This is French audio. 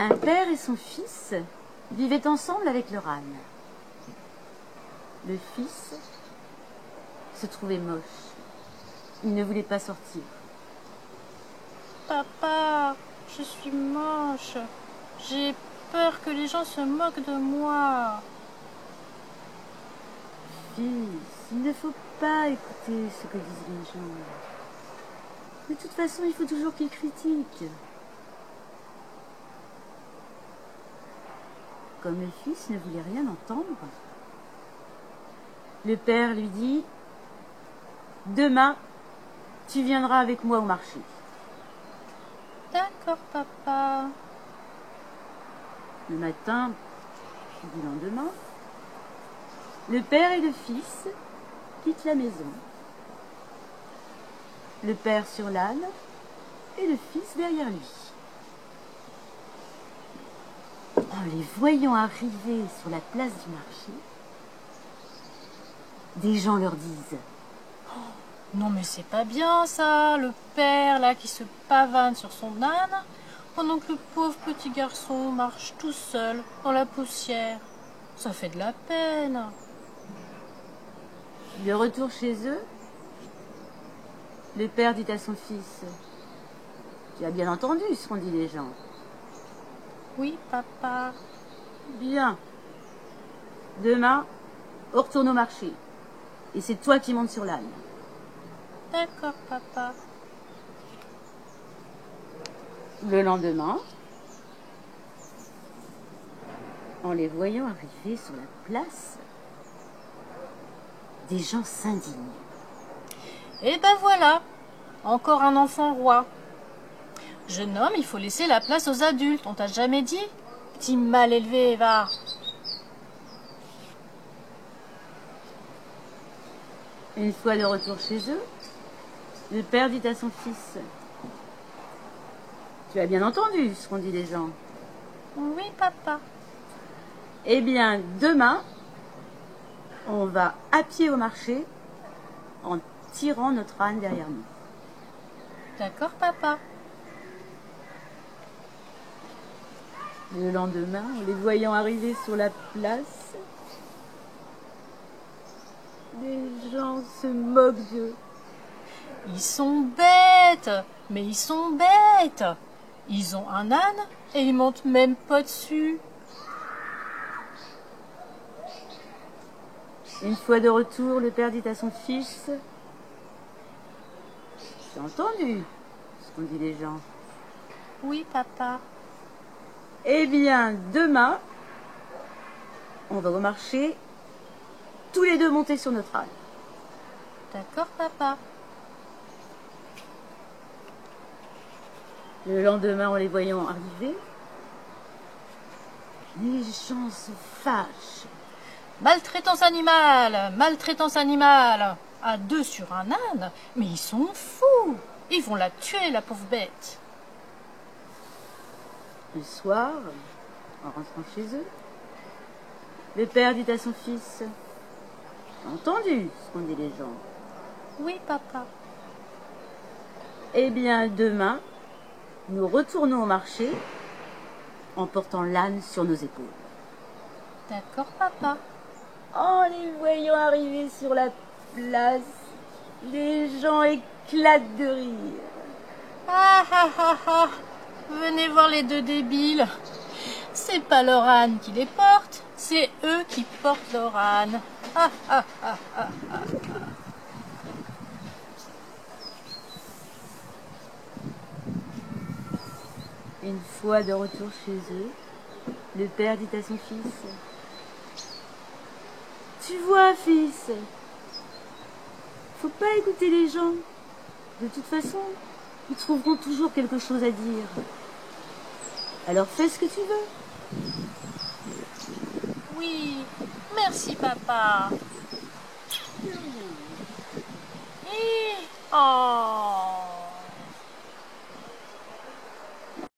Un père et son fils vivaient ensemble avec leur âne. Le fils se trouvait moche. Il ne voulait pas sortir. Papa, je suis moche. J'ai peur que les gens se moquent de moi. Fils, il ne faut pas écouter ce que disent les gens. De toute façon, il faut toujours qu'ils critiquent. Comme le fils ne voulait rien entendre, le père lui dit « Demain, tu viendras avec moi au marché. » D'accord, papa. Le matin du lendemain, le père et le fils quittent la maison. Le père sur l'âne et le fils derrière lui. En les voyant arriver sur la place du marché, des gens leur disent « Non mais c'est pas bien ça, le père là qui se pavane sur son âne, pendant que le pauvre petit garçon marche tout seul dans la poussière. Ça fait de la peine. » De retour chez eux, le père dit à son fils « Tu as bien entendu ce qu'ont dit les gens. » Oui, papa. Bien. Demain, on retourne au marché. Et c'est toi qui montes sur l'âne. D'accord, papa. Le lendemain, en les voyant arriver sur la place, des gens s'indignent. Et ben voilà, encore un enfant roi. Jeune homme, il faut laisser la place aux adultes, on t'a jamais dit? Petit mal élevé, va. Une fois de retour chez eux, le père dit à son fils « Tu as bien entendu ce qu'ont dit les gens. » Oui, papa. Eh bien, demain, on va à pied au marché en tirant notre âne derrière nous. D'accord, papa. Le lendemain, en les voyant arriver sur la place, les gens se moquent d'eux. Ils sont bêtes, mais ils sont bêtes. Ils ont un âne et ils montent même pas dessus. Une fois de retour, le père dit à son fils « J'ai entendu ce qu'ont dit les gens. Oui, papa. Eh bien, demain, on va au marché, tous les deux monter sur notre âne. » D'accord, papa. Le lendemain, en les voyant arriver, les gens se fâchent. Maltraitance animale, maltraitance animale. À deux sur un âne, mais ils sont fous. Ils vont la tuer, la pauvre bête. Le soir, en rentrant chez eux, le père dit à son fils « J'ai entendu ce qu'ont dit les gens. » Oui, papa. Eh bien, demain, nous retournons au marché en portant l'âne sur nos épaules. D'accord, papa. En les voyant arriver sur la place, les gens éclatent de rire. Ah ah ah ah. Venez voir les deux débiles. C'est pas leur âne qui les porte, c'est eux qui portent leur âne. Ah ah ah ah ah. Une fois de retour chez eux, le père dit à son fils « Tu vois, fils, faut pas écouter les gens. De toute façon, ils trouveront toujours quelque chose à dire. Alors fais ce que tu veux. » Oui, merci, papa. Oh.